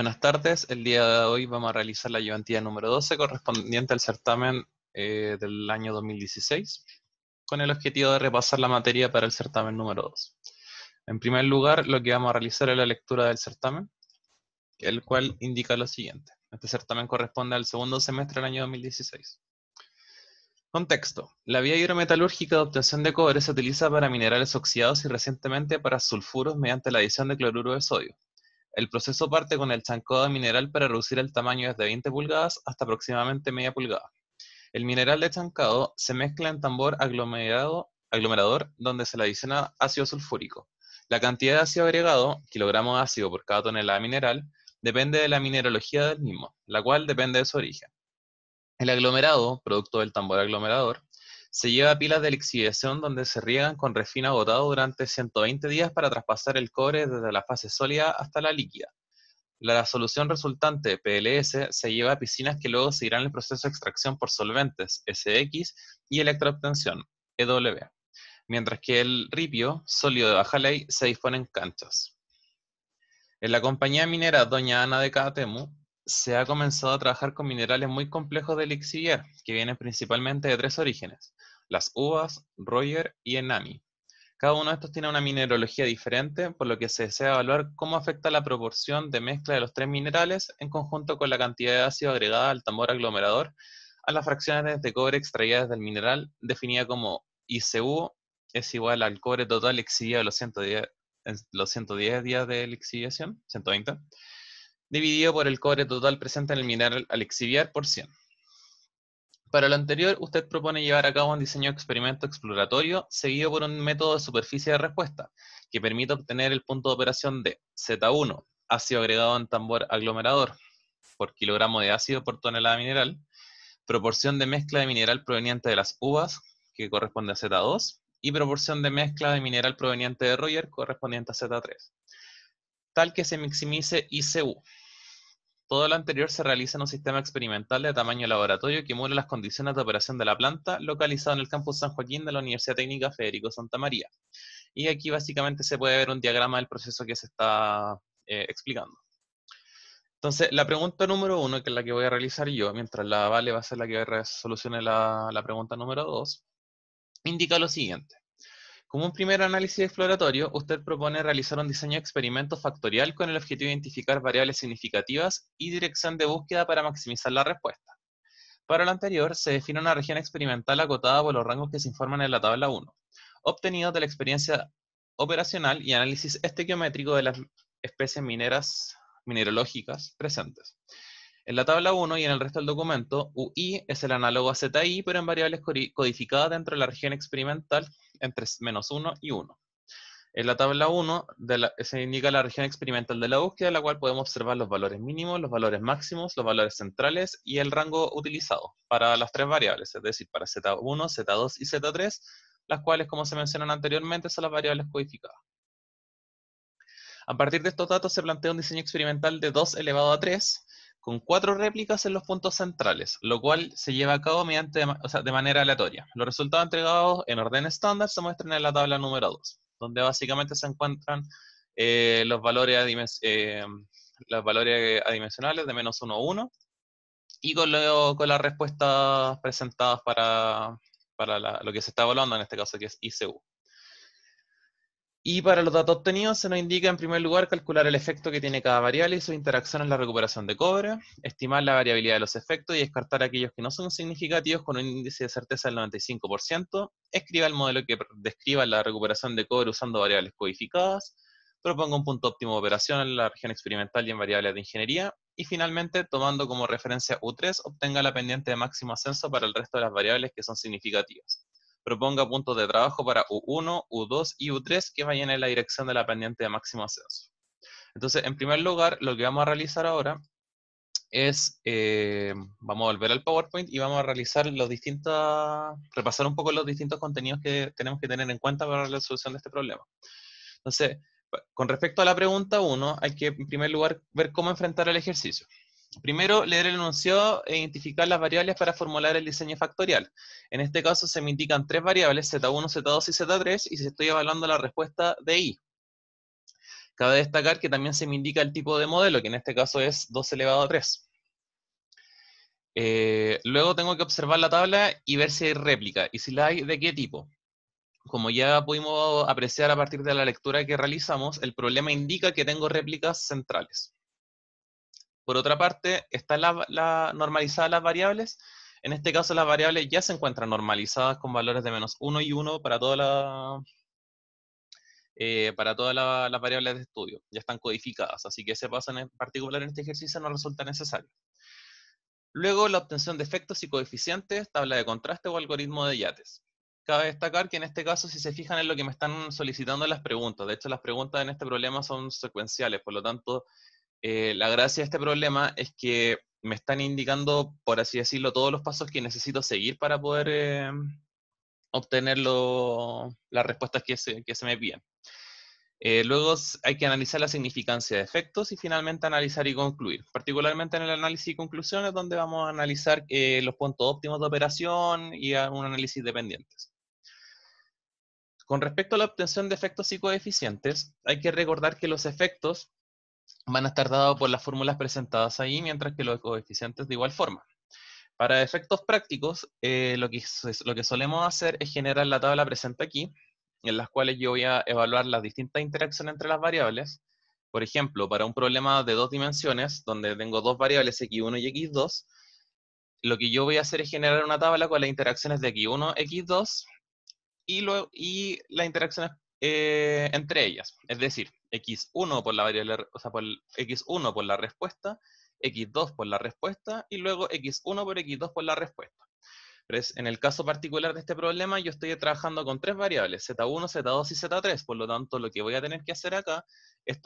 Buenas tardes, el día de hoy vamos a realizar la ayudantía número 12 correspondiente al certamen del año 2016 con el objetivo de repasar la materia para el certamen número 2. En primer lugar, lo que vamos a realizar es la lectura del certamen, el cual indica lo siguiente. Este certamen corresponde al segundo semestre del año 2016. Contexto. La vía hidrometalúrgica de obtención de cobre se utiliza para minerales oxidados y recientemente para sulfuros mediante la adición de cloruro de sodio. El proceso parte con el chancado de mineral para reducir el tamaño desde 20 pulgadas hasta aproximadamente media pulgada. El mineral de chancado se mezcla en tambor aglomerador donde se le adiciona ácido sulfúrico. La cantidad de ácido agregado, kilogramos de ácido por cada tonelada mineral, depende de la mineralogía del mismo, la cual depende de su origen. El aglomerado, producto del tambor aglomerador, se lleva a pilas de lixiviación donde se riegan con refino agotado durante 120 días para traspasar el cobre desde la fase sólida hasta la líquida. La solución resultante, PLS, se lleva a piscinas que luego seguirán el proceso de extracción por solventes, SX, y electroobtención, EW, mientras que el ripio, sólido de baja ley, se dispone en canchas. En la compañía minera Doña Ana de Catemu, se ha comenzado a trabajar con minerales muy complejos de lixiviar, que vienen principalmente de tres orígenes, las uvas, Royer y Enami. Cada uno de estos tiene una mineralogía diferente, por lo que se desea evaluar cómo afecta la proporción de mezcla de los tres minerales en conjunto con la cantidad de ácido agregada al tambor aglomerador a las fracciones de cobre extraídas del mineral, definida como ICU es igual al cobre total lixiviado en los 110 días de lixiviación, 120, dividido por el cobre total presente en el mineral al lixiviar por 100. Para lo anterior, usted propone llevar a cabo un diseño de experimento exploratorio seguido por un método de superficie de respuesta que permita obtener el punto de operación de Z1, ácido agregado en tambor aglomerador por kilogramo de ácido por tonelada mineral, proporción de mezcla de mineral proveniente de las uvas, que corresponde a Z2, y proporción de mezcla de mineral proveniente de Royer, correspondiente a Z3, tal que se maximice ICU. Todo lo anterior se realiza en un sistema experimental de tamaño laboratorio que emula las condiciones de operación de la planta, localizado en el campus San Joaquín de la Universidad Técnica Federico Santa María. Y aquí básicamente se puede ver un diagrama del proceso que se está explicando. Entonces, la pregunta número 1, que es la que voy a realizar yo, mientras la Vale va a ser la que solucione la pregunta número 2, indica lo siguiente. Como un primer análisis exploratorio, usted propone realizar un diseño de experimento factorial con el objetivo de identificar variables significativas y dirección de búsqueda para maximizar la respuesta. Para lo anterior, se define una región experimental acotada por los rangos que se informan en la tabla 1, obtenidos de la experiencia operacional y análisis estequiométrico de las especies mineralógicas presentes. En la tabla 1 y en el resto del documento, UI es el análogo a ZI, pero en variables codificadas dentro de la región experimental entre -1 y 1. En la tabla 1 se indica la región experimental de la búsqueda, en la cual podemos observar los valores mínimos, los valores máximos, los valores centrales y el rango utilizado para las tres variables, es decir, para Z1, Z2 y Z3, las cuales, como se mencionan anteriormente, son las variables codificadas. A partir de estos datos se plantea un diseño experimental de 2 elevado a 3, con 4 réplicas en los puntos centrales, lo cual se lleva a cabo de manera aleatoria. Los resultados entregados en orden estándar se muestran en la tabla número 2, donde básicamente se encuentran los valores adimensionales de -1 a 1, y con las respuestas presentadas para lo que se está evaluando, en este caso que es ICU. Y para los datos obtenidos se nos indica en primer lugar calcular el efecto que tiene cada variable y su interacción en la recuperación de cobre, estimar la variabilidad de los efectos y descartar aquellos que no son significativos con un índice de certeza del 95%, escriba el modelo que describa la recuperación de cobre usando variables codificadas, proponga un punto óptimo de operación en la región experimental y en variables de ingeniería, y finalmente, tomando como referencia U3, obtenga la pendiente de máximo ascenso para el resto de las variables que son significativas. Proponga puntos de trabajo para U1, U2 y U3 que vayan en la dirección de la pendiente de máximo ascenso. Entonces, en primer lugar, lo que vamos a realizar ahora es, vamos a volver al PowerPoint y vamos a realizar repasar un poco los distintos contenidos que tenemos que tener en cuenta para la solución de este problema. Entonces, con respecto a la pregunta 1, hay que, en primer lugar, ver cómo enfrentar el ejercicio. Primero, leer el enunciado e identificar las variables para formular el diseño factorial. En este caso se me indican tres variables, Z1, Z2 y Z3, y si estoy evaluando la respuesta de I. Cabe destacar que también se me indica el tipo de modelo, que en este caso es 2 elevado a 3. Luego tengo que observar la tabla y ver si hay réplica, y si la hay, ¿de qué tipo? Como ya pudimos apreciar a partir de la lectura que realizamos, el problema indica que tengo réplicas centrales. Por otra parte, están normalizadas las variables. En este caso, las variables ya se encuentran normalizadas con valores de -1 y 1 para las variables de estudio. Ya están codificadas, así que ese paso en particular en este ejercicio no resulta necesario. Luego, la obtención de efectos y coeficientes, tabla de contraste o algoritmo de Yates. Cabe destacar que en este caso, si se fijan en lo que me están solicitando las preguntas, de hecho las preguntas en este problema son secuenciales, por lo tanto, la gracia de este problema es que me están indicando, por así decirlo, todos los pasos que necesito seguir para poder obtener las respuestas que se me piden. Luego hay que analizar la significancia de efectos y finalmente analizar y concluir. Particularmente en el análisis y conclusiones, donde vamos a analizar los puntos óptimos de operación y un análisis dependientes. Con respecto a la obtención de efectos y coeficientes, hay que recordar que los efectos van a estar dados por las fórmulas presentadas ahí, mientras que los coeficientes de igual forma. Para efectos prácticos, lo que solemos hacer es generar la tabla presente aquí, en las cuales yo voy a evaluar las distintas interacciones entre las variables. Por ejemplo, para un problema de 2 dimensiones, donde tengo dos variables x1 y x2, lo que yo voy a hacer es generar una tabla con las interacciones de x1, x2, y las interacciones entre ellas. Es decir, x1 por la variable, o sea, por x1 por la respuesta, x2 por la respuesta, y luego x1 por x2 por la respuesta. Pero en el caso particular de este problema, yo estoy trabajando con tres variables, z1, z2 y z3. Por lo tanto, lo que voy a tener que hacer acá es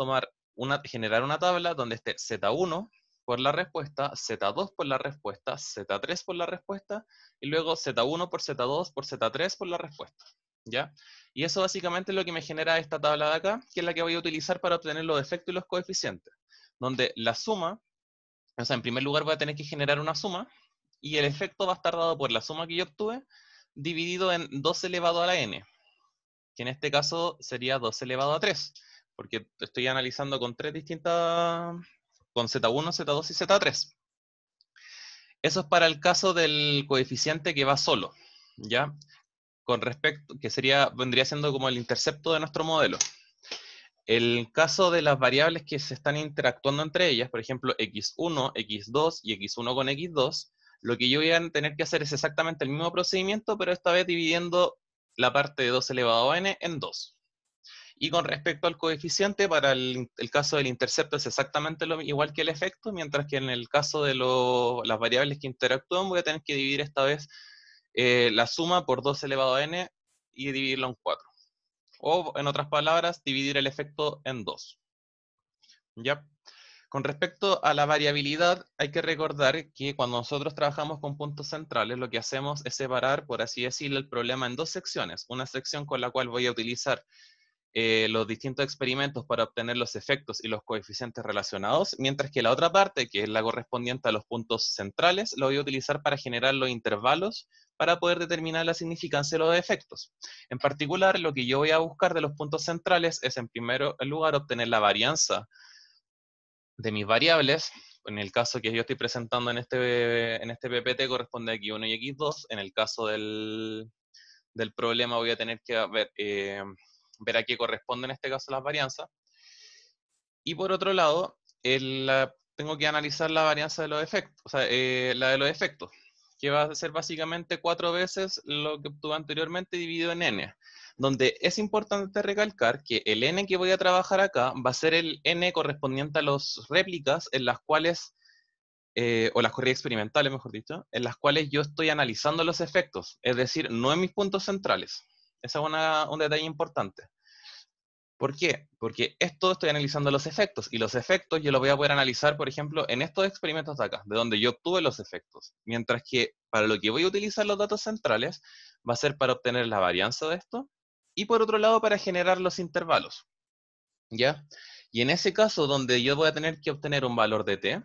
generar una tabla donde esté z1 por la respuesta, z2 por la respuesta, z3 por la respuesta, y luego z1 por z2 por z3 por la respuesta. ¿Ya? Y eso básicamente es lo que me genera esta tabla de acá, que es la que voy a utilizar para obtener los efectos y los coeficientes. Donde la suma, o sea, en primer lugar voy a tener que generar una suma, y el efecto va a estar dado por la suma que yo obtuve, dividido en 2 elevado a la n, que en este caso sería 2 elevado a 3, porque estoy analizando con tres distintas, con z1, z2 y z3. Eso es para el caso del coeficiente que va solo, ¿ya? Con respecto, que vendría siendo como el intercepto de nuestro modelo. El caso de las variables que se están interactuando entre ellas, por ejemplo, x1, x2 y x1 con x2, lo que yo voy a tener que hacer es exactamente el mismo procedimiento, pero esta vez dividiendo la parte de 2 elevado a n en 2. Y con respecto al coeficiente, para el caso del intercepto es exactamente igual que el efecto, mientras que en el caso de las variables que interactúan voy a tener que dividir esta vez la suma por 2 elevado a n y dividirlo en 4. O, en otras palabras, dividir el efecto en 2. ¿Ya? Con respecto a la variabilidad, hay que recordar que cuando nosotros trabajamos con puntos centrales, lo que hacemos es separar, por así decirlo, el problema en dos secciones. Una sección con la cual voy a utilizar los distintos experimentos para obtener los efectos y los coeficientes relacionados, mientras que la otra parte, que es la correspondiente a los puntos centrales, lo voy a utilizar para generar los intervalos para poder determinar la significancia de los efectos. En particular, lo que yo voy a buscar de los puntos centrales es, en primer lugar, obtener la varianza de mis variables. En el caso que yo estoy presentando en este PPT corresponde a x1 y x2. En el caso del problema voy a tener que ver a qué corresponde en este caso las varianzas. Y por otro lado, tengo que analizar la varianza de los efectos, o sea, la de los efectos, que va a ser básicamente 4 veces lo que obtuve anteriormente dividido en n, donde es importante recalcar que el n que voy a trabajar acá va a ser el n correspondiente a las réplicas en las cuales, o las corridas experimentales, mejor dicho, en las cuales yo estoy analizando los efectos, es decir, no en mis puntos centrales. Ese es un detalle importante. ¿Por qué? Porque estoy analizando los efectos, y los efectos yo los voy a poder analizar, por ejemplo, en estos experimentos de acá, de donde yo obtuve los efectos. Mientras que para lo que voy a utilizar los datos centrales, va a ser para obtener la varianza de esto, y por otro lado para generar los intervalos. ¿Ya? Y en ese caso, donde yo voy a tener que obtener un valor de t,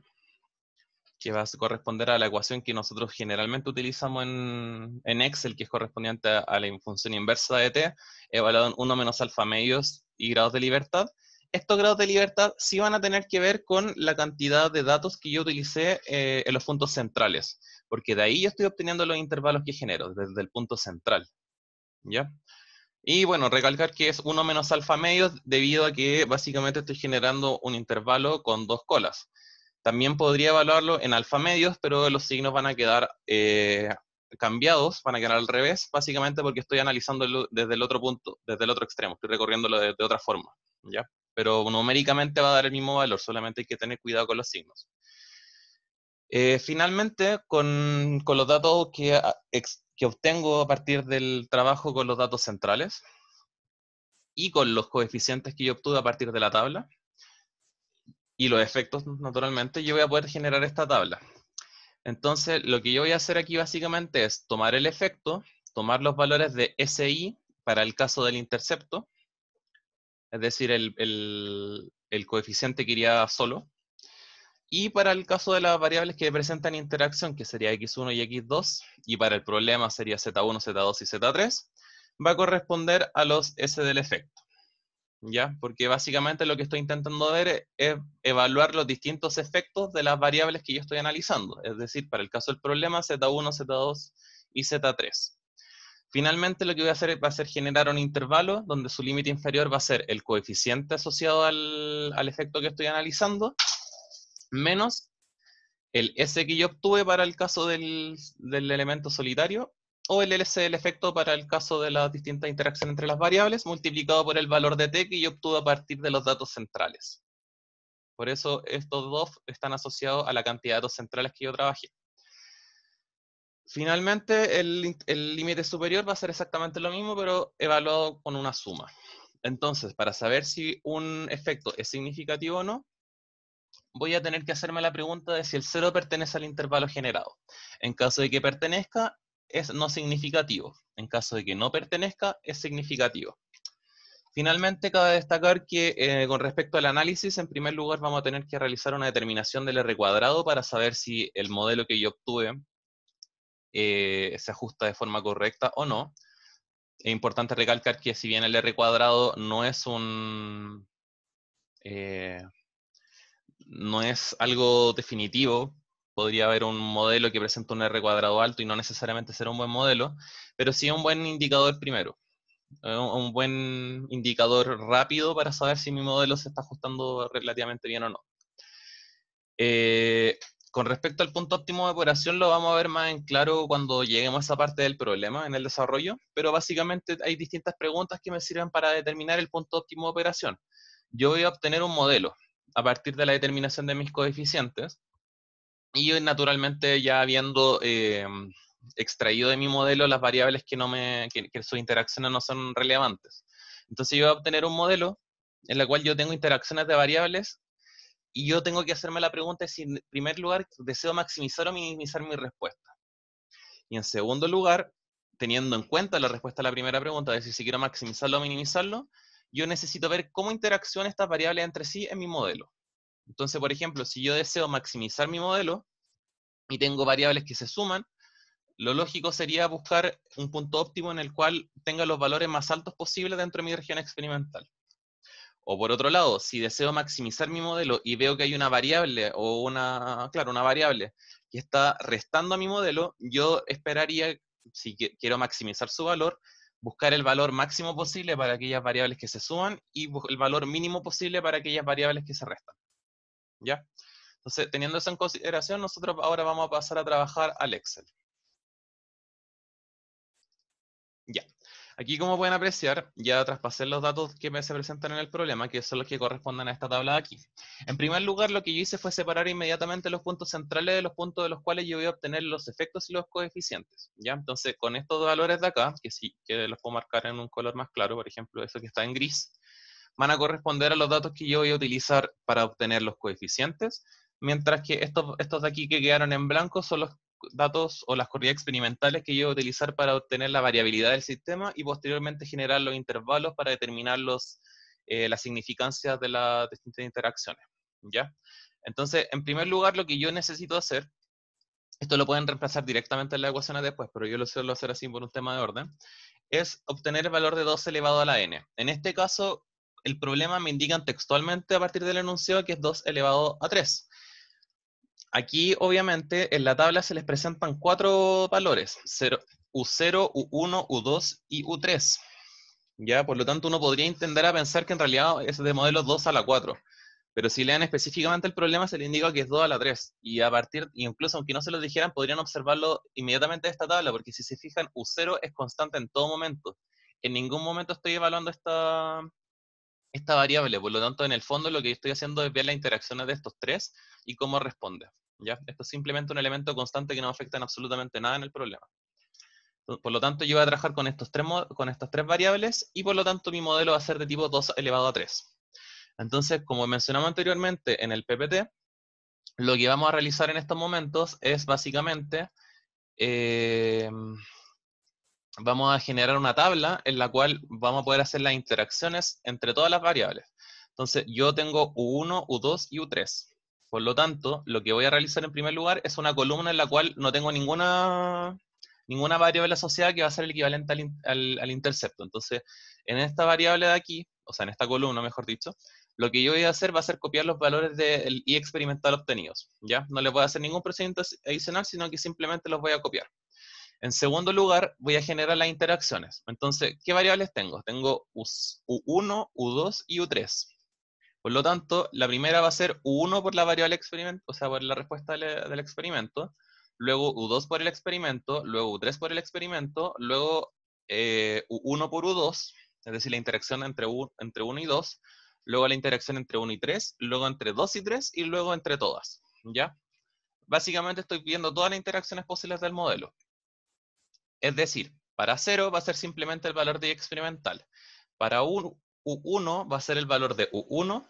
que va a corresponder a la ecuación que nosotros generalmente utilizamos en Excel, que es correspondiente a la función inversa de t, evaluado en 1 menos alfa medios y grados de libertad. estos grados de libertad sí van a tener que ver con la cantidad de datos que yo utilicé en los puntos centrales, porque de ahí yo estoy obteniendo los intervalos que genero, desde el punto central, ¿ya? Y bueno, recalcar que es 1 menos alfa medios debido a que básicamente estoy generando un intervalo con 2 colas. También podría evaluarlo en alfa medios, pero los signos van a quedar cambiados, van a quedar al revés, básicamente porque estoy analizándolo desde el otro punto, desde el otro extremo, estoy recorriéndolo de otra forma, ¿ya? Pero numéricamente va a dar el mismo valor, solamente hay que tener cuidado con los signos. Finalmente, con los datos que obtengo a partir del trabajo con los datos centrales y con los coeficientes que yo obtuve a partir de la tabla y los efectos, naturalmente, yo voy a poder generar esta tabla. Entonces, lo que yo voy a hacer aquí básicamente es tomar el efecto, tomar los valores de SI para el caso del intercepto, es decir, el coeficiente que iría solo, y para el caso de las variables que presentan interacción, que sería x1 y x2, y para el problema sería z1, z2 y z3, va a corresponder a los S del efecto. ¿Ya? Porque básicamente lo que estoy intentando ver es evaluar los distintos efectos de las variables que yo estoy analizando. Es decir, para el caso del problema, Z1, Z2 y Z3. Finalmente lo que voy a hacer va a ser generar un intervalo donde su límite inferior va a ser el coeficiente asociado al efecto que estoy analizando, menos el S que yo obtuve para el caso del elemento solitario, o el LC del efecto para el caso de las distintas interacciones entre las variables, multiplicado por el valor de t que yo obtuve a partir de los datos centrales. Por eso estos dos están asociados a la cantidad de datos centrales que yo trabajé. Finalmente, el límite superior va a ser exactamente lo mismo, pero evaluado con una suma. Entonces, para saber si un efecto es significativo o no, voy a tener que hacerme la pregunta de si el 0 pertenece al intervalo generado. En caso de que pertenezca, es no significativo. En caso de que no pertenezca, es significativo. Finalmente, cabe destacar que con respecto al análisis, en primer lugar vamos a tener que realizar una determinación del R cuadrado para saber si el modelo que yo obtuve se ajusta de forma correcta o no. Es importante recalcar que si bien el R cuadrado no es no es algo definitivo, podría haber un modelo que presenta un R cuadrado alto y no necesariamente será un buen modelo, pero sí un buen indicador primero, un buen indicador rápido para saber si mi modelo se está ajustando relativamente bien o no. Con respecto al punto óptimo de operación lo vamos a ver más en claro cuando lleguemos a esa parte del problema en el desarrollo, pero básicamente hay distintas preguntas que me sirven para determinar el punto óptimo de operación. Yo voy a obtener un modelo a partir de la determinación de mis coeficientes y naturalmente ya habiendo extraído de mi modelo las variables que sus interacciones no son relevantes. Entonces yo voy a obtener un modelo en el cual yo tengo interacciones de variables y yo tengo que hacerme la pregunta de si en primer lugar deseo maximizar o minimizar mi respuesta. Y en segundo lugar, teniendo en cuenta la respuesta a la primera pregunta, de si quiero maximizarlo o minimizarlo, yo necesito ver cómo interaccionan estas variables entre sí en mi modelo. Entonces, por ejemplo, si yo deseo maximizar mi modelo y tengo variables que se suman, lo lógico sería buscar un punto óptimo en el cual tenga los valores más altos posibles dentro de mi región experimental. O por otro lado, si deseo maximizar mi modelo y veo que hay una variable o una variable que está restando a mi modelo, yo esperaría, si quiero maximizar su valor, buscar el valor máximo posible para aquellas variables que se suman y el valor mínimo posible para aquellas variables que se restan. ¿Ya? Entonces, teniendo eso en consideración, nosotros ahora vamos a pasar a trabajar al Excel. Ya. Aquí, como pueden apreciar, ya traspasé los datos que se presentan en el problema, que son los que corresponden a esta tabla de aquí. En primer lugar, lo que yo hice fue separar inmediatamente los puntos centrales de los puntos de los cuales yo voy a obtener los efectos y los coeficientes. ¿Ya? Entonces, con estos valores de acá, que sí, que los puedo marcar en un color más claro, por ejemplo, eso que está en gris, van a corresponder a los datos que yo voy a utilizar para obtener los coeficientes, mientras que estos de aquí que quedaron en blanco son los datos o las corridas experimentales que yo voy a utilizar para obtener la variabilidad del sistema y posteriormente generar los intervalos para determinar las significancias de las distintas interacciones. ¿Ya? Entonces, en primer lugar, lo que yo necesito hacer, esto lo pueden reemplazar directamente en las ecuaciones después, pero yo lo suelo hacer así por un tema de orden, es obtener el valor de 2 elevado a la n. En este caso, el problema me indican textualmente a partir del enunciado que es 2 elevado a 3. Aquí, obviamente, en la tabla se les presentan 4 valores, U0, U1, U2 y U3. ¿Ya? Por lo tanto, uno podría intender a pensar que en realidad es de modelo 2 a la 4. Pero si leen específicamente el problema, se le indica que es 2 a la 3. Y a partir, incluso aunque no se lo dijeran, podrían observarlo inmediatamente de esta tabla, porque si se fijan, U0 es constante en todo momento. En ningún momento estoy evaluando esta variable, por lo tanto, en el fondo lo que estoy haciendo es ver las interacciones de estos tres y cómo responde. ¿Ya? Esto es simplemente un elemento constante que no afecta en absolutamente nada en el problema. Por lo tanto, yo voy a trabajar con estas tres variables y por lo tanto mi modelo va a ser de tipo 2 elevado a 3. Entonces, como mencionamos anteriormente en el PPT, lo que vamos a realizar en estos momentos es básicamente, vamos a generar una tabla en la cual vamos a poder hacer las interacciones entre todas las variables. Entonces, yo tengo U1, U2 y U3. Por lo tanto, lo que voy a realizar en primer lugar es una columna en la cual no tengo ninguna variable asociada que va a ser el equivalente al intercepto. Entonces, en esta variable de aquí, o sea, en esta columna, mejor dicho, lo que yo voy a hacer va a ser copiar los valores del i experimental obtenidos, ¿ya? No le voy a hacer ningún procedimiento adicional, sino que simplemente los voy a copiar. En segundo lugar, voy a generar las interacciones. Entonces, ¿qué variables tengo? Tengo U1, U2 y U3. Por lo tanto, la primera va a ser U1 por la variable experimento, o sea, por la respuesta del experimento, luego U2 por el experimento, luego U3 por el experimento, luego U1 por U2, es decir, la interacción entre 1 y 2, luego la interacción entre 1 y 3, luego entre 2 y 3, y luego entre todas, ¿ya? Básicamente estoy viendo todas las interacciones posibles del modelo. Es decir, para 0 va a ser simplemente el valor de experimental. Para U1 va a ser el valor de U1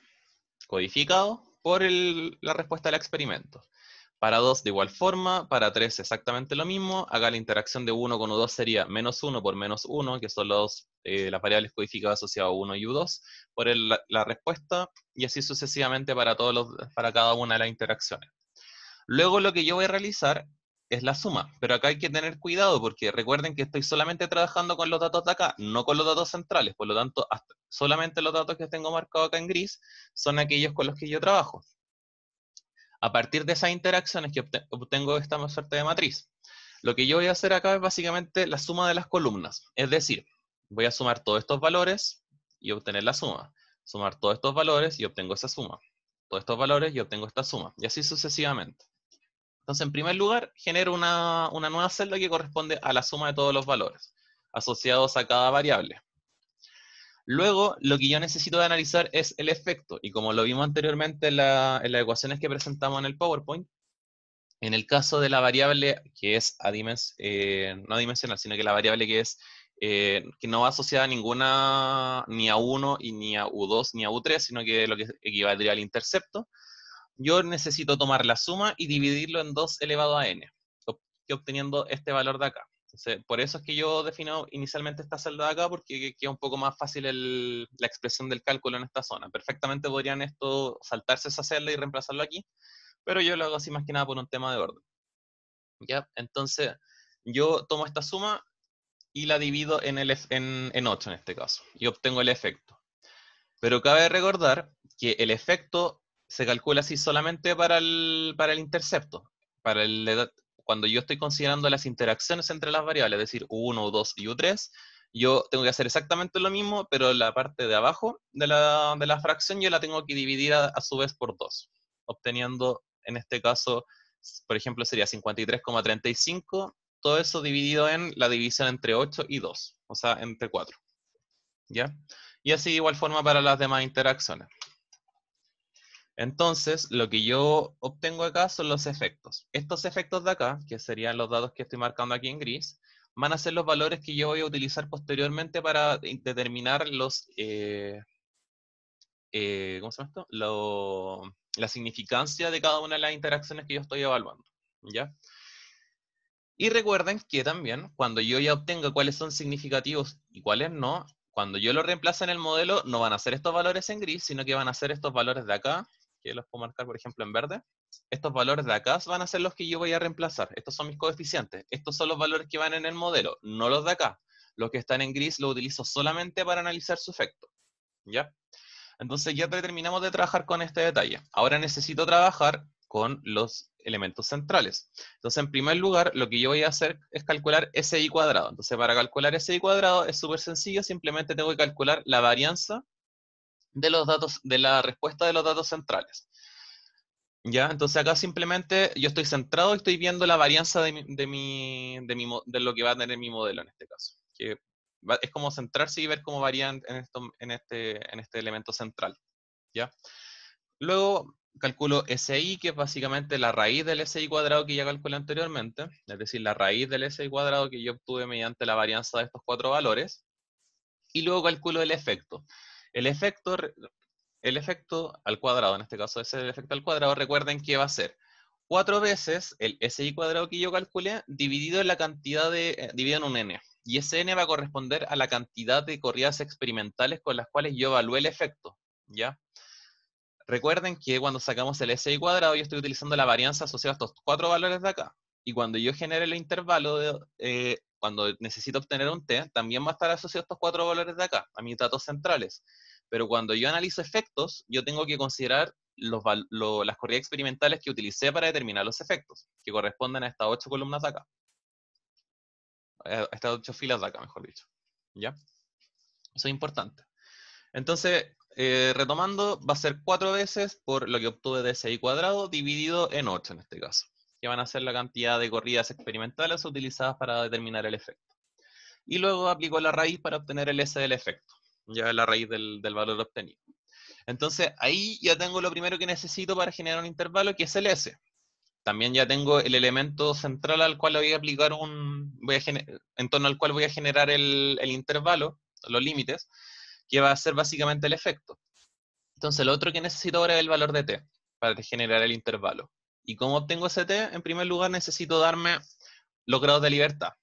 codificado por la respuesta del experimento. Para 2 de igual forma, para 3 exactamente lo mismo. Acá la interacción de 1 con U2 sería menos 1 por menos 1, que son las variables codificadas asociadas a U1 y U2, por la respuesta, y así sucesivamente para cada una de las interacciones. Luego lo que yo voy a realizar es la suma, pero acá hay que tener cuidado porque recuerden que estoy solamente trabajando con los datos de acá, no con los datos centrales, por lo tanto, solamente los datos que tengo marcados acá en gris son aquellos con los que yo trabajo. A partir de esas interacciones que obtengo esta suerte de matriz, lo que yo voy a hacer acá es básicamente la suma de las columnas, es decir, voy a sumar todos estos valores y obtener la suma, sumar todos estos valores y obtengo esa suma, todos estos valores y obtengo esta suma, y así sucesivamente. Entonces, en primer lugar, genero una nueva celda que corresponde a la suma de todos los valores asociados a cada variable. Luego, lo que yo necesito de analizar es el efecto, y como lo vimos anteriormente en las ecuaciones que presentamos en el PowerPoint, en el caso de la variable que es no dimensional, sino que la variable que no va asociada a ninguna, ni a 1, y ni a U2, ni a U3, sino que lo que equivaldría al intercepto, yo necesito tomar la suma y dividirlo en 2 elevado a n, obteniendo este valor de acá. Entonces, por eso es que yo defino inicialmente esta celda de acá, porque queda un poco más fácil la expresión del cálculo en esta zona. Perfectamente podrían saltarse esa celda y reemplazarlo aquí, pero yo lo hago así más que nada por un tema de orden. ¿Ya? Entonces, yo tomo esta suma y la divido en 8 en este caso, y obtengo el efecto. Pero cabe recordar que el efecto se calcula así solamente para el intercepto. Cuando yo estoy considerando las interacciones entre las variables, es decir, U1, U2 y U3, yo tengo que hacer exactamente lo mismo, pero la parte de abajo de la fracción yo la tengo que dividir a su vez por 2, obteniendo, en este caso, por ejemplo, sería 53,35, todo eso dividido en la división entre 8 y 2, o sea, entre 4. ¿Ya? Y así de igual forma para las demás interacciones. Entonces, lo que yo obtengo acá son los efectos. Estos efectos de acá, que serían los datos que estoy marcando aquí en gris, van a ser los valores que yo voy a utilizar posteriormente para determinar ¿cómo se llama esto? La significancia de cada una de las interacciones que yo estoy evaluando. ¿Ya? Y recuerden que también, cuando yo ya obtenga cuáles son significativos y cuáles no, cuando yo lo reemplace en el modelo, no van a ser estos valores en gris, sino que van a ser estos valores de acá, que los puedo marcar, por ejemplo, en verde. Estos valores de acá van a ser los que yo voy a reemplazar. Estos son mis coeficientes. Estos son los valores que van en el modelo, no los de acá. Los que están en gris los utilizo solamente para analizar su efecto. ¿ya? Entonces ya terminamos de trabajar con este detalle. Ahora necesito trabajar con los elementos centrales. Entonces, en primer lugar, lo que yo voy a hacer es calcular SI cuadrado. Entonces, para calcular SI cuadrado es súper sencillo, simplemente tengo que calcular la varianza de los datos, de la respuesta de los datos centrales. ¿Ya? Entonces acá simplemente yo estoy centrado y estoy viendo la varianza de lo que va a tener mi modelo en este caso. Que es como centrarse y ver cómo varían en este elemento central. ¿Ya? Luego calculo SI, que es básicamente la raíz del SI cuadrado que ya calculé anteriormente, es decir, la raíz del SI cuadrado que yo obtuve mediante la varianza de estos cuatro valores. Y luego calculo el efecto. El efecto, el efecto al cuadrado, en este caso es el efecto al cuadrado, recuerden que va a ser 4 veces el SI cuadrado que yo calculé dividido en la cantidad dividido en un n. Y ese n va a corresponder a la cantidad de corridas experimentales con las cuales yo evalué el efecto, ¿ya? Recuerden que cuando sacamos el SI cuadrado yo estoy utilizando la varianza asociada a estos cuatro valores de acá. Y cuando yo genere el intervalo, cuando necesito obtener un t, también va a estar asociado a estos cuatro valores de acá, a mis datos centrales. Pero cuando yo analizo efectos, yo tengo que considerar las corridas experimentales que utilicé para determinar los efectos, que corresponden a estas 8 columnas de acá. A estas 8 filas de acá, mejor dicho. ¿Ya? Eso es importante. Entonces, retomando, va a ser 4 veces por lo que obtuve de SI cuadrado dividido en 8 en este caso, que van a ser la cantidad de corridas experimentales utilizadas para determinar el efecto. Y luego aplico la raíz para obtener el S del efecto, ya la raíz del valor obtenido. Entonces, ahí ya tengo lo primero que necesito para generar un intervalo, que es el S. También ya tengo el elemento central al cual voy a aplicar en torno al cual voy a generar el intervalo, los límites, que va a ser básicamente el efecto. Entonces, lo otro que necesito ahora es el valor de t para generar el intervalo. ¿Y cómo obtengo ese t? En primer lugar, necesito darme los grados de libertad.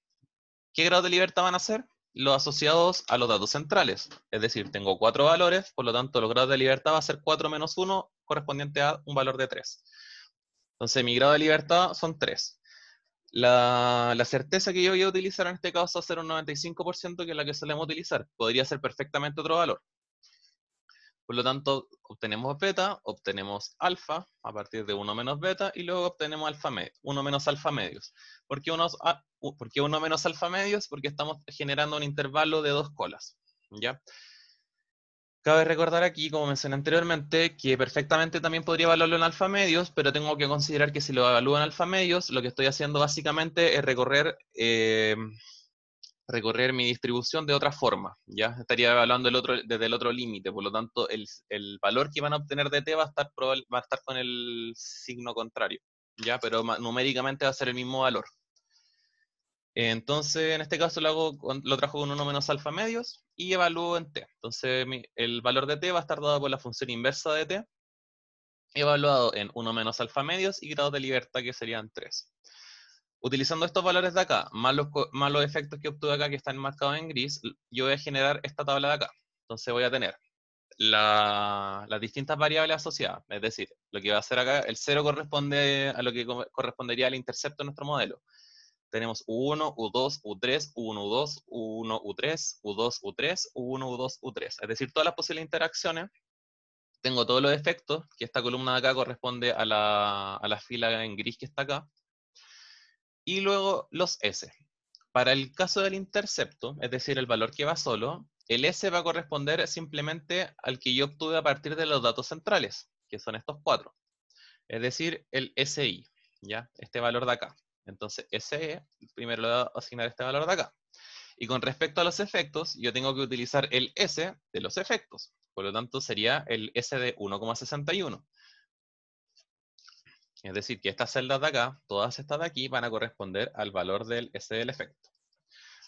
¿Qué grados de libertad van a ser? Los asociados a los datos centrales. Es decir, tengo 4 valores, por lo tanto, los grados de libertad va a ser 4 menos 1, correspondiente a un valor de 3. Entonces, mi grado de libertad son 3. La certeza que yo voy a utilizar en este caso va a ser un 95%, que es la que solemos utilizar. Podría ser perfectamente otro valor. Por lo tanto, obtenemos beta, obtenemos alfa a partir de 1 menos beta y luego obtenemos 1 menos alfa medios. ¿Por qué 1 menos alfa medios? Porque estamos generando un intervalo de 2 colas. ¿Ya? Cabe recordar aquí, como mencioné anteriormente, que perfectamente también podría evaluarlo en alfa medios, pero tengo que considerar que si lo evalúo en alfa medios, lo que estoy haciendo básicamente es recorrer mi distribución de otra forma, ¿ya? Estaría evaluando desde el otro límite, por lo tanto, el valor que van a obtener de t va a estar con el signo contrario, ¿ya? Pero numéricamente va a ser el mismo valor. Entonces, en este caso lo trajo con 1 menos alfa medios y evalúo en t. Entonces, el valor de t va a estar dado por la función inversa de t, evaluado en 1 menos alfa medios y grados de libertad, que serían 3. Utilizando estos valores de acá, más los efectos que obtuve acá que están marcados en gris, yo voy a generar esta tabla de acá. Entonces voy a tener las distintas variables asociadas. Es decir, lo que va a hacer acá, el 0 corresponde a lo que correspondería al intercepto de nuestro modelo. Tenemos U1, U2, U3, U1, U2, U1, U3, U2, U3, U1, U2, U3. Es decir, todas las posibles interacciones. Tengo todos los efectos, que esta columna de acá corresponde a la fila en gris que está acá. Y luego los S. Para el caso del intercepto, es decir, el valor que va solo, el S va a corresponder simplemente al que yo obtuve a partir de los datos centrales, que son estos 4. Es decir, el SI, ¿ya? Este valor de acá. Entonces, SE, primero le voy a asignar este valor de acá. Y con respecto a los efectos, yo tengo que utilizar el S de los efectos. Por lo tanto, sería el S de 1,61. Es decir, que estas celdas de acá, todas estas de aquí, van a corresponder al valor del S del efecto.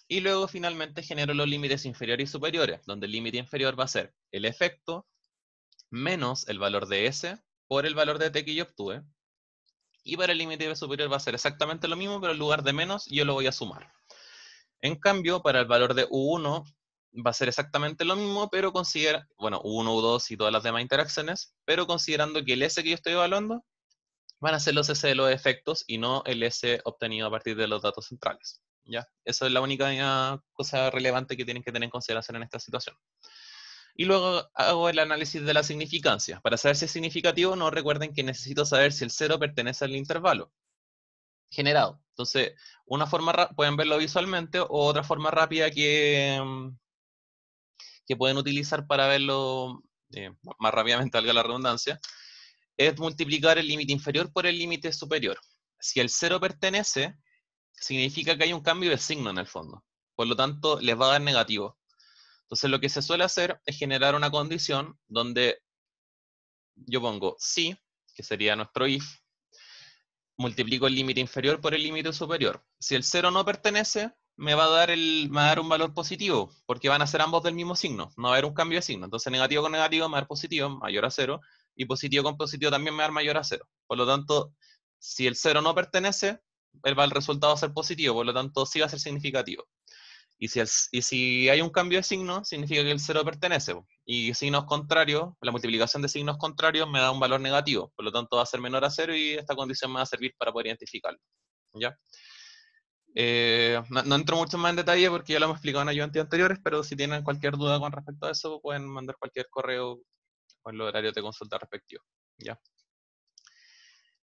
Y luego finalmente genero los límites inferiores y superiores, donde el límite inferior va a ser el efecto menos el valor de S por el valor de T que yo obtuve. Y para el límite superior va a ser exactamente lo mismo, pero en lugar de menos yo lo voy a sumar. En cambio, para el valor de U1 va a ser exactamente lo mismo, pero U1, U2 y todas las demás interacciones, pero considerando que el S que yo estoy evaluando van a ser los S de los efectos y no el S obtenido a partir de los datos centrales. ¿Ya? Eso es la única cosa relevante que tienen que tener en consideración en esta situación. Y luego hago el análisis de la significancia. Para saber si es significativo, no recuerden que necesito saber si el 0 pertenece al intervalo generado. Entonces, una forma, pueden verlo visualmente, o otra forma rápida que pueden utilizar para verlo más rápidamente, valga la redundancia, es multiplicar el límite inferior por el límite superior. Si el 0 pertenece, significa que hay un cambio de signo en el fondo. Por lo tanto, les va a dar negativo. Entonces, lo que se suele hacer es generar una condición donde yo pongo si, que sería nuestro if, multiplico el límite inferior por el límite superior. Si el 0 no pertenece, me va a dar un valor positivo, porque van a ser ambos del mismo signo, no va a haber un cambio de signo. Entonces negativo con negativo me va a dar positivo, mayor a 0, y positivo con positivo también me va a dar mayor a 0. Por lo tanto, si el 0 no pertenece, el resultado va a ser positivo, por lo tanto sí va a ser significativo. Y si hay un cambio de signo, significa que el 0 pertenece. Y signos contrarios, la multiplicación de signos contrarios me da un valor negativo. Por lo tanto, va a ser menor a 0 y esta condición me va a servir para poder identificarlo. ¿Ya? No entro mucho más en detalle porque ya lo hemos explicado en ayudantes anteriores, pero si tienen cualquier duda con respecto a eso, pueden mandar cualquier correo o en los horarios de consulta respectivos. ¿Ya?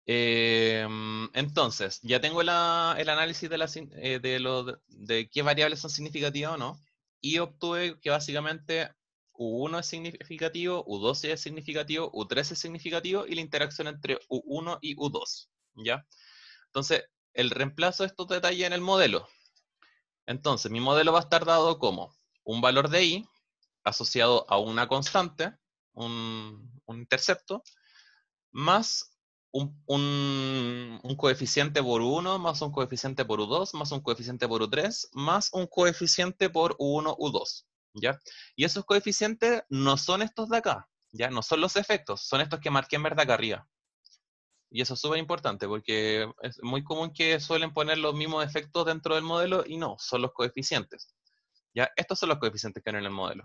Entonces, ya tengo el análisis de qué variables son significativas o no, y obtuve que básicamente U1 es significativo, U2 es significativo, U3 es significativo, y la interacción entre U1 y U2, ¿ya? Entonces, el reemplazo de estos detalles en el modelo. Entonces, mi modelo va a estar dado como un valor de I asociado a una constante, un intercepto, más un coeficiente por U1, más un coeficiente por U2, más un coeficiente por U3, más un coeficiente por U1, U2, ¿ya? Y esos coeficientes no son estos de acá, ¿ya? No son los efectos, son estos que marqué en verde acá arriba. Y eso es súper importante porque es muy común que suelen poner los mismos efectos dentro del modelo y no, son los coeficientes, ¿ya? Estos son los coeficientes que hay en el modelo.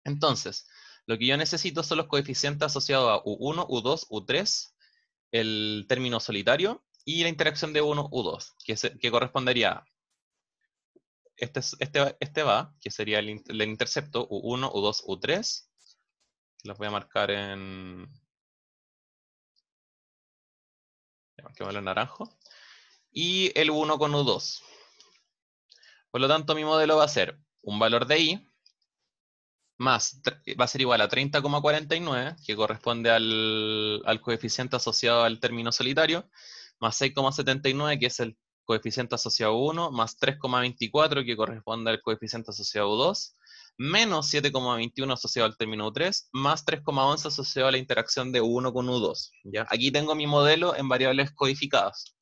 Entonces, lo que yo necesito son los coeficientes asociados a U1, U2, U3, el término solitario y la interacción de 1 U2, que correspondería a este va, que sería el intercepto U1, U2, U3. Los voy a marcar en naranjo. Y el 1 con U2. Por lo tanto, mi modelo va a ser un valor de I más, va a ser igual a 30,49, que corresponde al coeficiente asociado al término solitario, más 6,79, que es el coeficiente asociado a 1, más 3,24, que corresponde al coeficiente asociado a 2, menos 7,21 asociado al término U3, más 3,11 asociado a la interacción de U1 con U2. ¿Ya? Aquí tengo mi modelo en variables codificadas.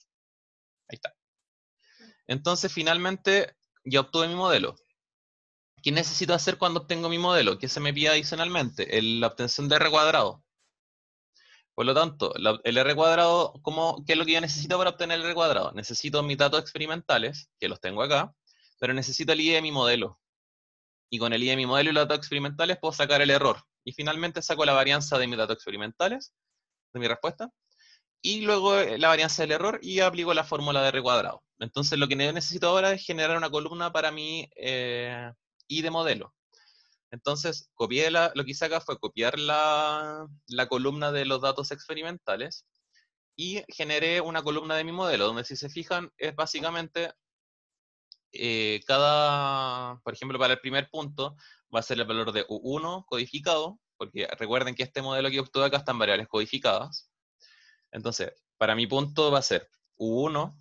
Ahí está. Entonces, finalmente, ya obtuve mi modelo. ¿Qué necesito hacer cuando obtengo mi modelo? ¿Qué se me pide adicionalmente? La obtención de R cuadrado. Por lo tanto, el R cuadrado, ¿qué es lo que yo necesito para obtener el R cuadrado? Necesito mis datos experimentales, que los tengo acá, pero necesito el I de mi modelo. Y con el I de mi modelo y los datos experimentales puedo sacar el error. Y finalmente saco la varianza de mis datos experimentales, de mi respuesta, y luego la varianza del error y aplico la fórmula de R cuadrado. Entonces lo que necesito ahora es generar una columna para mi I de modelo. Entonces, lo que hice acá fue copiar la columna de los datos experimentales y generé una columna de mi modelo, donde si se fijan, es básicamente por ejemplo, para el primer punto, va a ser el valor de U1 codificado, porque recuerden que este modelo que obtuve acá está en variables codificadas. Entonces, para mi punto va a ser U1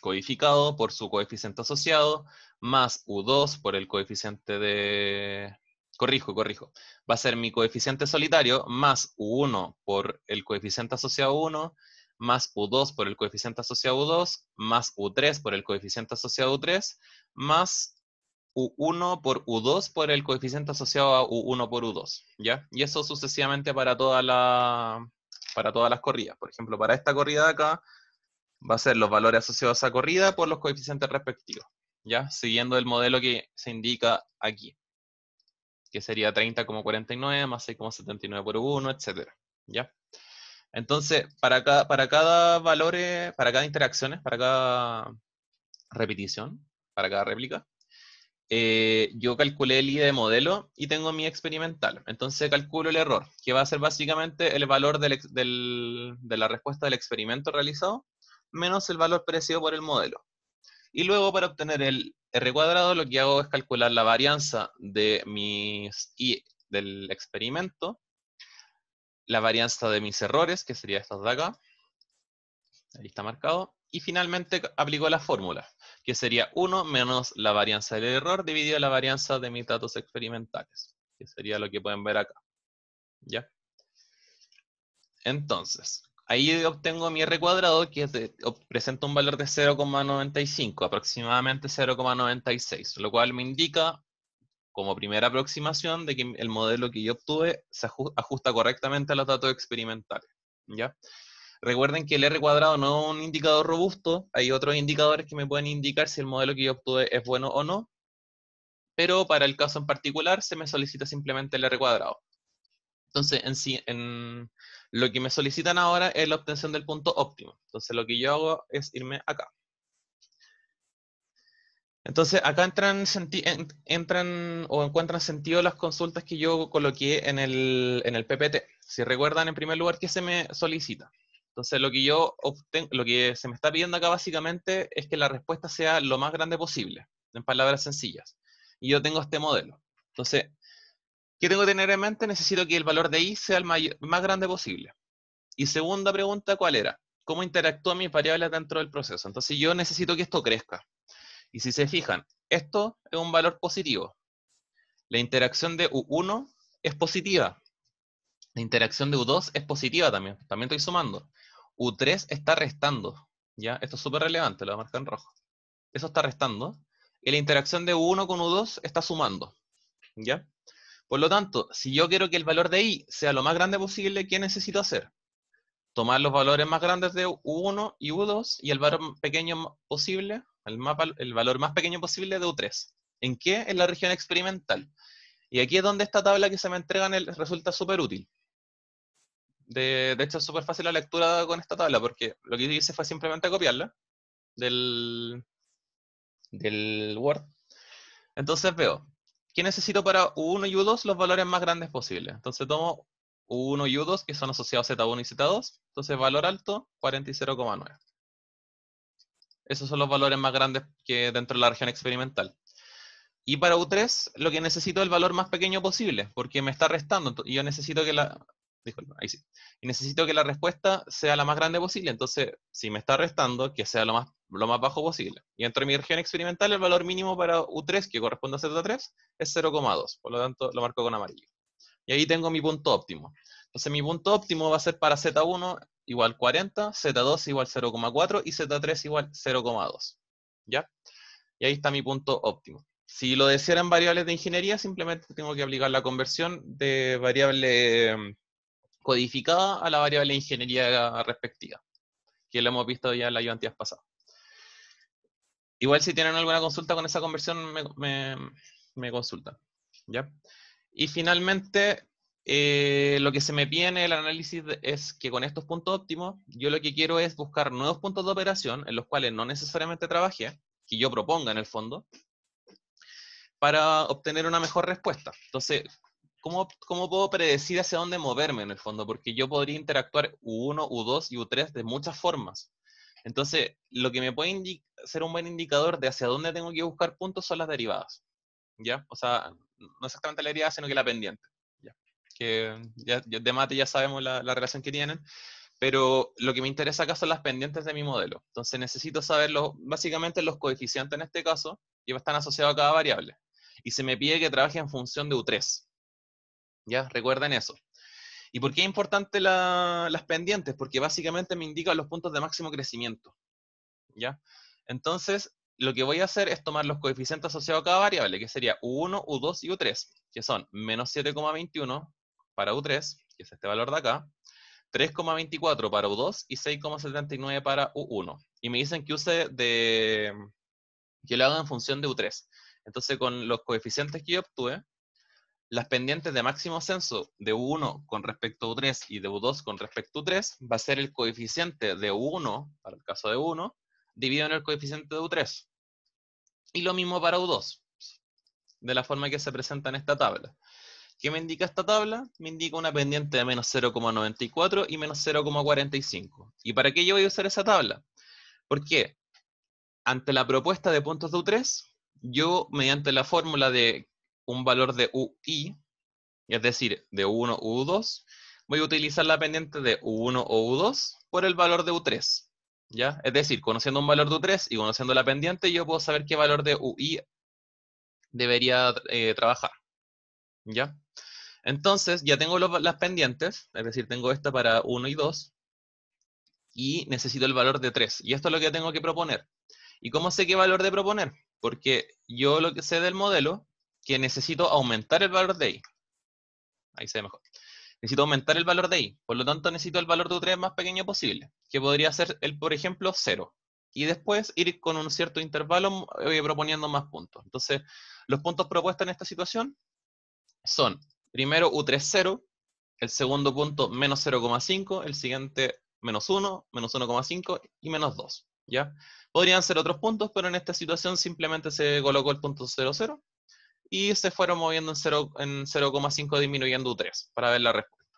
codificado por su coeficiente asociado, más U2 por el coeficiente de... Corrijo. Va a ser mi coeficiente solitario más U1 por el coeficiente asociado a 1, más U2 por el coeficiente asociado a U2, más U3 por el coeficiente asociado a U3, más U1 por U2 por el coeficiente asociado a U1 por U2, ¿ya? Y eso sucesivamente para para todas las corridas. Por ejemplo, para esta corrida de acá, va a ser los valores asociados a esa corrida por los coeficientes respectivos, ¿ya? Siguiendo el modelo que se indica aquí, que sería 30,49 más 6,79 por 1, etc. ¿Ya? Entonces, para cada valor, para cada interacción, para cada repetición, para cada réplica, yo calculé el I de modelo y tengo mi experimental. Entonces calculo el error, que va a ser básicamente el valor de la respuesta del experimento realizado, menos el valor predecido por el modelo. Y luego, para obtener el R cuadrado, lo que hago es calcular la varianza de mis I del experimento, la varianza de mis errores, que sería estos de acá, ahí está marcado, y finalmente aplico la fórmula, que sería 1 menos la varianza del error dividido la varianza de mis datos experimentales, que sería lo que pueden ver acá. ¿Ya? Entonces, ahí obtengo mi R cuadrado, que presenta un valor de 0,95, aproximadamente 0,96, lo cual me indica, como primera aproximación, de que el modelo que yo obtuve se ajusta correctamente a los datos experimentales. ¿Ya? Recuerden que el R cuadrado no es un indicador robusto, hay otros indicadores que me pueden indicar si el modelo que yo obtuve es bueno o no, pero para el caso en particular se me solicita simplemente el R cuadrado. Entonces, lo que me solicitan ahora es la obtención del punto óptimo. Entonces, lo que yo hago es irme acá. Entonces, acá entran o encuentran sentido las consultas que yo coloqué en el PPT. Si recuerdan, en primer lugar, ¿qué se me solicita? Entonces, lo que se me está pidiendo acá básicamente es que la respuesta sea lo más grande posible, en palabras sencillas. Y yo tengo este modelo. Entonces, ¿qué tengo que tener en mente? Necesito que el valor de i sea el más grande posible. Y segunda pregunta, ¿cuál era? ¿Cómo interactúan mis variables dentro del proceso? Entonces, yo necesito que esto crezca. Y si se fijan, esto es un valor positivo. La interacción de U1 es positiva. La interacción de U2 es positiva también. También estoy sumando. U3 está restando. ¿Ya? Esto es súper relevante, lo voy a marcar en rojo. Eso está restando. Y la interacción de U1 con U2 está sumando. ¿Ya? Por lo tanto, si yo quiero que el valor de I sea lo más grande posible, ¿qué necesito hacer? Tomar los valores más grandes de U1 y U2 y el valor pequeño posible, el valor más pequeño posible de U3. ¿En qué? En la región experimental. Y aquí es donde esta tabla que se me entrega resulta súper útil. De hecho, es súper fácil la lectura con esta tabla, porque lo que hice fue simplemente copiarla del, del Word. Entonces veo, ¿qué necesito para U1 y U2? Los valores más grandes posibles. Entonces tomo U1 y U2, que son asociados Z1 y Z2. Entonces valor alto, 40 y 0,9. Esos son los valores más grandes que dentro de la región experimental. Y para U3, lo que necesito es el valor más pequeño posible, porque me está restando. Y yo necesito que disculpa, ahí sí. Y necesito que la respuesta sea la más grande posible. Entonces, si me está restando, que sea lo más bajo posible. Y dentro de mi región experimental, el valor mínimo para U3, que corresponde a Z3, es 0,2. Por lo tanto, lo marco con amarillo. Y ahí tengo mi punto óptimo. Entonces, mi punto óptimo va a ser para Z1 igual 40, Z2 igual 0,4 y Z3 igual 0,2. ¿Ya? Y ahí está mi punto óptimo. Si lo desearan variables de ingeniería, simplemente tengo que aplicar la conversión de variable codificada a la variable de ingeniería respectiva, que lo hemos visto ya en la ayudantías pasada. Igual si tienen alguna consulta con esa conversión, me consultan. ¿Ya? Y finalmente, lo que se me pide en el análisis es que con estos puntos óptimos, yo lo que quiero es buscar nuevos puntos de operación en los cuales no necesariamente trabajé, que yo proponga en el fondo, para obtener una mejor respuesta. Entonces, ¿cómo puedo predecir hacia dónde moverme en el fondo? Porque yo podría interactuar U1, U2 y U3 de muchas formas. Entonces, lo que me puede ser un buen indicador de hacia dónde tengo que buscar puntos son las derivadas. ¿Ya? O sea, no exactamente la derivada, sino que la pendiente. ¿Ya? Que ya de mate ya sabemos la relación que tienen. Pero lo que me interesa acá son las pendientes de mi modelo. Entonces necesito saber básicamente los coeficientes en este caso, que están asociados a cada variable. Y se me pide que trabaje en función de U3. ¿Ya? Recuerden eso. ¿Y por qué es importante las pendientes? Porque básicamente me indican los puntos de máximo crecimiento. ¿Ya? Entonces, lo que voy a hacer es tomar los coeficientes asociados a cada variable, que sería U1, U2 y U3, que son menos 7,21 para U3, que es este valor de acá, 3,24 para U2 y 6,79 para U1. Y me dicen que que lo haga en función de U3. Entonces, con los coeficientes que yo obtuve, las pendientes de máximo censo de U1 con respecto a U3 y de U2 con respecto a U3 va a ser el coeficiente de U1, para el caso de U1, dividido en el coeficiente de U3. Y lo mismo para U2. de la forma que se presenta en esta tabla. ¿Qué me indica esta tabla? Me indica una pendiente de menos 0,94 y menos 0,45. ¿Y para qué yo voy a usar esa tabla? Porque ante la propuesta de puntos de U3, yo mediante la fórmula de un valor de UI, es decir, de U1 o U2, voy a utilizar la pendiente de U1 o U2 por el valor de U3. ¿Ya? Es decir, conociendo un valor de U3 y conociendo la pendiente, yo puedo saber qué valor de UI debería trabajar. ¿Ya? Entonces, ya tengo las pendientes, es decir, tengo esta para 1 y 2, y necesito el valor de 3. Y esto es lo que tengo que proponer. ¿Y cómo sé qué valor de proponer? Porque yo lo que sé del modelo, que necesito aumentar el valor de i. Ahí se ve mejor. Necesito aumentar el valor de i. Por lo tanto, necesito el valor de u3 más pequeño posible, que podría ser, por ejemplo, 0. Y después ir con un cierto intervalo proponiendo más puntos. Entonces, los puntos propuestos en esta situación son, primero u3 0, el segundo punto menos 0,5, el siguiente menos 1, menos 1,5 y menos 2. ¿Ya? Podrían ser otros puntos, pero en esta situación simplemente se colocó el punto 0, 0 y se fueron moviendo en 0,5 disminuyendo U3 para ver la respuesta.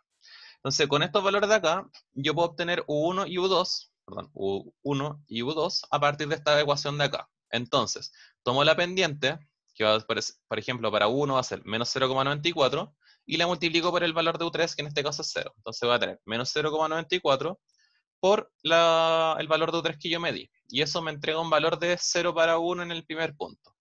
Entonces, con estos valores de acá, yo puedo obtener U1 y U2, perdón, U1 y U2 a partir de esta ecuación de acá. Entonces, tomo la pendiente, que va, por ejemplo, para U1 va a ser menos 0,94, y la multiplico por el valor de U3, que en este caso es 0. Entonces va a tener menos 0,94 por el valor de U3 que yo medí. Y eso me entrega un valor de 0 para 1 en el primer punto.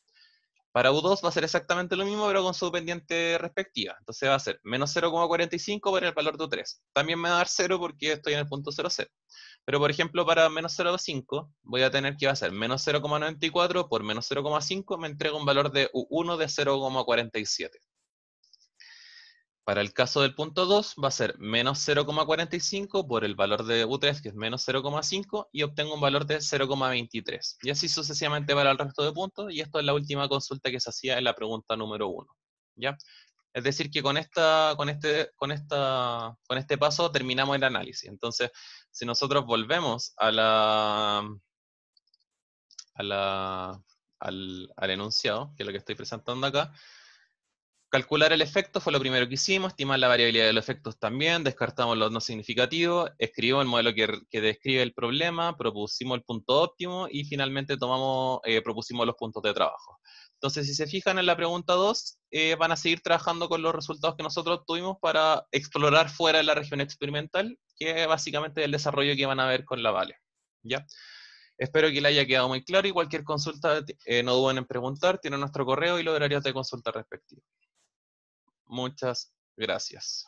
Para U2 va a ser exactamente lo mismo, pero con su pendiente respectiva. Entonces va a ser menos 0,45 por el valor de U3. También me va a dar 0 porque estoy en el punto 0, 0. Pero por ejemplo, para menos 0,5 voy a tener que va a ser menos 0,94 por menos 0,5 me entrega un valor de U1 de 0,47. Para el caso del punto 2 va a ser menos 0,45 por el valor de U3, que es menos 0,5, y obtengo un valor de 0,23. Y así sucesivamente para el resto de puntos, y esto es la última consulta que se hacía en la pregunta número 1. ¿Ya? Es decir, que con este paso terminamos el análisis. Entonces, si nosotros volvemos al enunciado, que es lo que estoy presentando acá, calcular el efecto fue lo primero que hicimos, estimar la variabilidad de los efectos también, descartamos los no significativos, escribimos el modelo que describe el problema, propusimos el punto óptimo y finalmente propusimos los puntos de trabajo. Entonces, si se fijan en la pregunta 2, van a seguir trabajando con los resultados que nosotros tuvimos para explorar fuera de la región experimental, que es básicamente el desarrollo que van a ver con la Vale. ¿Ya? Espero que le haya quedado muy claro y cualquier consulta no duden en preguntar, tienen nuestro correo y los horarios de consulta respectivos. Muchas gracias.